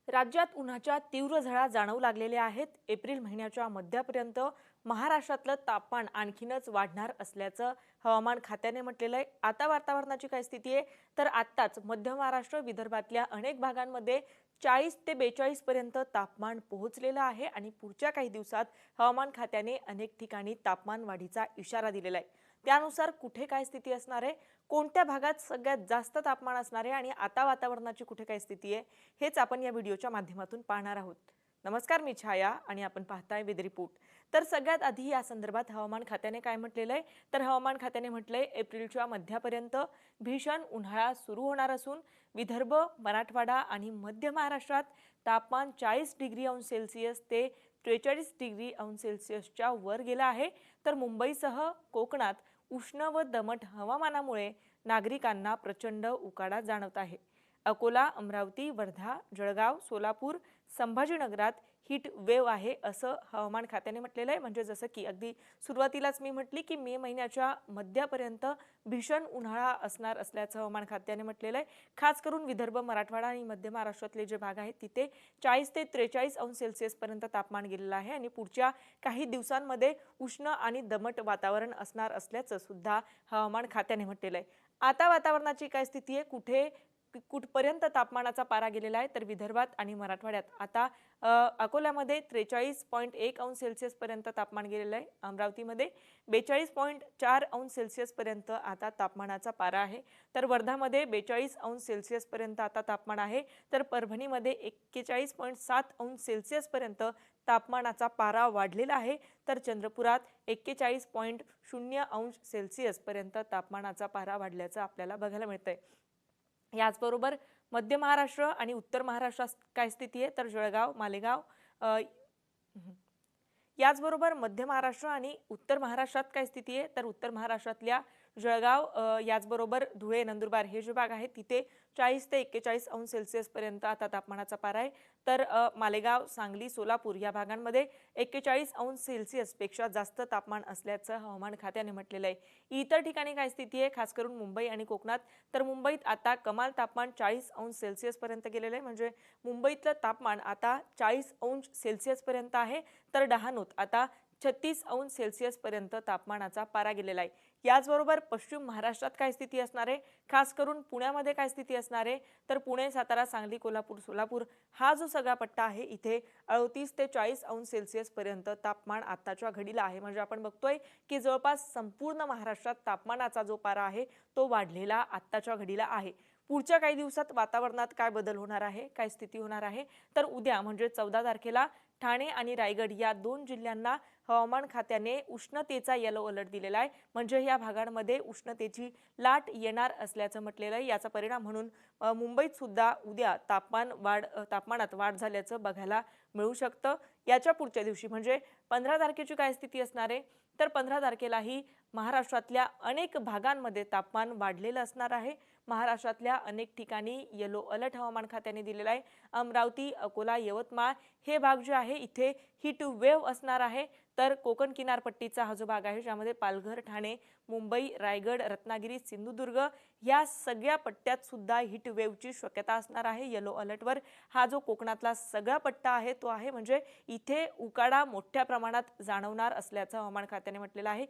राज्यात उन्हाच्या तीव्र झळा जाणवू लागलेल्या आहेत। एप्रिल महिन्याच्या मध्यापर्यंत महाराष्ट्रातलं तापमान आणखीनच वाढणार असल्याचं हवामान खात्याने म्हटलेलं आहे। आता वातावरणाची काय स्थिती आहे तर आत्ताच मध्य महाराष्ट्र विदर्भातल्या अनेक भागांमध्ये 40 ते 42 पर्यंत तापमान पोहोचलेलं आहे आणि पुढच्या काही दिवसात हवामान खात्याने अनेक ठिकाणी तापमान वाढीचा इशारा दिलेला आहे। त्यानुसार कुठे काय स्थिती असणार आहे, कोणत्या भागात सगळ्यात जास्त तापमान असणार आहे आणि आता वातावरणाची कुठे काय स्थिती आहे हेच आपण या व्हिडिओच्या माध्यमातून पाहणार आहोत। नमस्कार, मी छाया आणि आपण पाहताय वेदर रिपोर्ट। तर सगळ्यात आधी या संदर्भात हवामान खात्याने काय म्हटलेलं आहे तर हवामान खात्याने म्हटलंय एप्रिलच्या मध्यापर्यंत भीषण उन्हाळा सुरू होणार असून विदर्भ, मराठवाडा आणि मध्य महाराष्ट्रात तापमान 40 डिग्री अंश सेल्सिअस ते 43 डिग्री अंश सेल्सिअसच्या वर गेला आहे। तर मुंबईसह कोकणात उष्ण व दमट हवामानामुळे नागरिकांना प्रचंड उकाडा जाणवत आहे। अकोला, अमरावती, वर्धा, जळगाव, सोलापूर, संभाजीनगरात हीट वेव्ह आहे असं हवामान खात्याने म्हटलेलं आहे। म्हणजे जसं की अगदी सुरुवातीलाच मी म्हटली की मे महिन्याच्या मध्यापर्यंत भीषण उन्हाळा असणार असल्याचं हवामान खात्याने म्हटलेलं आहे। खास करून विदर्भ, मराठवाडा आणि मध्य महाराष्ट्रातले जे भाग आहेत तिथे 40 ते 43 अंश सेल्सिअस पर्यंत तापमान गेलेलं आहे आणि पुढच्या काही दिवसांमध्ये उष्ण आणि दमट वातावरण असणार असल्याचं सुद्धा हवामान खात्याने म्हटलेलं आहे। आता वातावरणाची काय स्थिती आहे, कुठपर्यंत तापमानाचा पारा गेलेला आहे तर विदर्भात आणि मराठवाड्यात आता अकोल्यामध्ये 43.1 अंश सेल्सिअस पर्यंत तापमान गेलेलं आहे। अमरावतीमध्ये 42.4 अंश सेल्सिअस पर्यंत आता तापमानाचा पारा आहे। तर वर्धामध्ये 42 अंश सेल्सिअस पर्यंत आता तापमान आहे। तर परभणीमध्ये 41.7 अंश सेल्सिअस पर्यंत तापमानाचा पारा वाढलेला आहे। तर चंद्रपुरात 41.0 अंश सेल्सिअस पर्यंत तापमानाचा पारा वाढल्याचं आपल्याला बघायला मिळतंय। याचबरोबर मध्य महाराष्ट्र आणि उत्तर महाराष्ट्रात काय स्थिती आहे तर जळगाव, मालेगाव, याचबरोबर मध्य महाराष्ट्र आणि उत्तर महाराष्ट्रात काय स्थिती आहे तर उत्तर महाराष्ट्रातल्या जळगाव, याचबरोबर धुळे, नंदुरबार हे जे भाग आहेत तिथे 40 ते 41 अंश सेल्सिअस पर्यंत आता तापमानाचा पारा आहे। तर मालेगाव, सांगली, सोलापूर या भागांमध्ये 41 अंश सेल्सिअस पेक्षा जास्त तापमान असल्याचं हवामान खात्याने म्हटलेलं आहे। इतर ठिकाणी काय स्थिती आहे, खास करून मुंबई आणि कोकणात, तर मुंबईत आता कमाल तापमान 40 अंश सेल्सिअस पर्यंत गेलेलं आहे। म्हणजे मुंबईतलं तापमान आता 40 अंश सेल्सिअस पर्यंत आहे। तर डहाणूत आता 36 अंश सेल्सिअस पर्यंत तापमानाचा पारा गेलेला आहे। याचबरोबर पश्चिम महाराष्ट्रात काय स्थिती असणार आहे, खास करून पुण्यामध्ये काय स्थिती असणार आहे तर पुणे, सातारा, सांगली, कोल्हापूर, सोलापूर हा जो सगळा पट्टा आहे इथे 38 ते 40 अंश सेल्सिअस पर्यंत तापमान आताच्या घडीला आहे। म्हणजे आपण बघतोय की जवळपास संपूर्ण महाराष्ट्रात तापमानाचा जो पारा आहे तो वाढलेला आताच्या घडीला आहे। पुढच्या काही दिवसात वातावरणात काय बदल होणार आहे, काय स्थिती होणार आहे तर उद्या म्हणजे 14 तारखेला ठाणे आणि रायगड या दोन जिल्ह्यांना हवामान खात्याने उष्णतेचा येलो अलर्ट दिलेला आहे। म्हणजे या भागांमध्ये उष्णतेची लाट येणार असल्याचं म्हटलेलं आहे। याचा परिणाम म्हणून मुंबईत सुद्धा उद्या तापमानात वाढ झाल्याचं बघायला मिळू शकतं। याच्या पुढच्या दिवशी म्हणजे 15 तारखेची काय स्थिती असणार आहे तर 15 तारखेलाही महाराष्ट्रातल्या अनेक भागांमध्ये तापमान वाढलेलं असणार आहे। महाराष्ट्रातल्या अनेक ठिकाणी येलो अलर्ट हवामान खात्याने दिलेला आहे। अमरावती, अकोला, यवतमाळ हे भाग जे आहे इथे हीट वेव्ह असणार आहे। तर कोकण किनारपट्टीचा हा जो भाग आहे ज्यामध्ये पालघर, ठाणे, मुंबई, रायगड, रत्नागिरी, सिंधुदुर्ग या सगळ्या पट्ट्यात सुद्धा हीट वेव्हची शक्यता असणार आहे। येलो अलर्टवर हा जो कोकणातला सगळा पट्टा आहे तो आहे। म्हणजे इथे उकाडा मोठ्या प्रमाणात जाणवणार असल्याचं हवामान खात्याने म्हटलेलं आहे।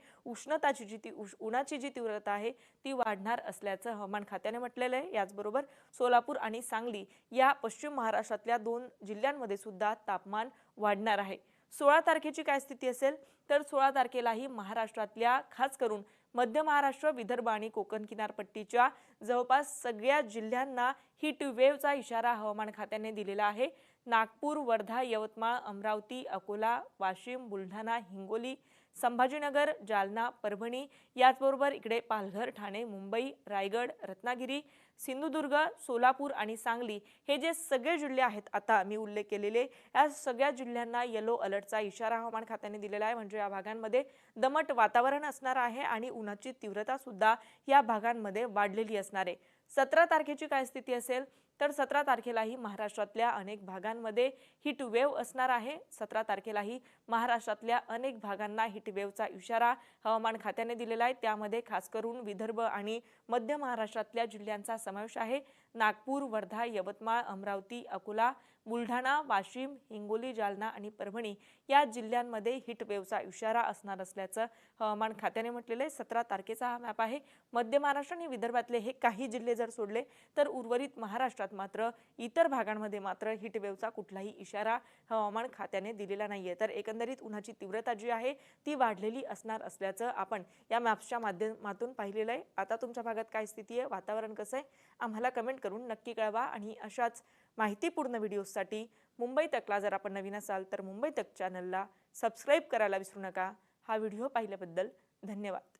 उन्हाची जी तीव्रता आहे ती वाढणार असल्याचं हवामान खात्याने म्हटलेलं आहे। याचबरोबर सोलापूर आणि सांगली या पश्चिम महाराष्ट्रातल्या दोन जिल्ह्यांमध्ये सुद्धा तापमान वाढणार आहे। 16 तारखेची काय स्थिती असेल तर 16 तारखेलाही महाराष्ट्रातल्या खास करून मध्य महाराष्ट्र, विदर्भ आणि कोकण किनारपट्टीच्या जवळपास सगळ्या जिल्ह्यांना हीट वेव्हचा इशारा हवामान खात्याने दिलेला आहे। नागपूर, वर्धा, यवतमाळ, अमरावती, अकोला, वाशिम, बुलढाणा, हिंगोली, संभाजीनगर, जालना, परभणी याचबरोबर इकडे पालघर, ठाणे, मुंबई, रायगड, रत्नागिरी, सिंधुदुर्ग, सोलापूर आणि सांगली हे जे सगळे जिल्हे आहेत आता मी उल्लेख केलेले या सगळ्या जिल्ह्यांना येलो अलर्टचा इशारा हवामान खात्याने दिलेला आहे। म्हणजे या भागांमध्ये दमट वातावरण असणार आहे आणि उन्हाची तीव्रता सुद्धा या भागांमध्ये वाढलेली असणार आहे। 17 तारखेची काय स्थिती असेल तर 17 तारखेलाही महाराष्ट्रातल्या अनेक भागांमध्ये हीट वेव्ह असणार आहे। 17 तारखेलाही महाराष्ट्रातल्या अनेक भागांना हीट वेव्हचा इशारा हवामान खात्याने दिलेला आहे। त्यामध्ये खास करून विदर्भ आणि मध्य महाराष्ट्रातल्या जिल्ह्यांचा समावेश आहे। नागपूर, वर्धा, यवतमाळ, अमरावती, अकोला, बुलढाणा, वाशिम, हिंगोली, जालना आणि परभणी या जिल्ह्यांमध्ये हीट वेव्हचा इशारा असणार असल्याचं हवामान खात्याने म्हटलेलं आहे. 17 तारखेचा हा मॅप आहे. मध्य महाराष्ट्र आणि विदर्भातले हे काही जिल्हे जर सोडले तर उर्वरित महाराष्ट्रात मात्र इतर भागांमध्ये मात्र हीट वेव्हचा कुठलाही इशारा हवामान खात्याने दिलेला नाहीये. तर एकंदरीत उन्हाची तीव्रता जी आहे ती वाढलेली असणार असल्याचं आपण या मॅप्सच्या माध्यमातून पाहिलेलं आहे. आता तुमच्या भागात काय स्थिती आहे, वातावरण कसं आहे, आम्हाला कमेंट करून नक्की कळवा. आणि अशाच माहितीपूर्ण व्हिडिओसाठी मुंबई तकला जर आपण नवीन असाल तर मुंबई तक चॅनलला सबस्क्राईब करायला विसरू नका. हा व्हिडिओ पाहिल्याबद्दल धन्यवाद.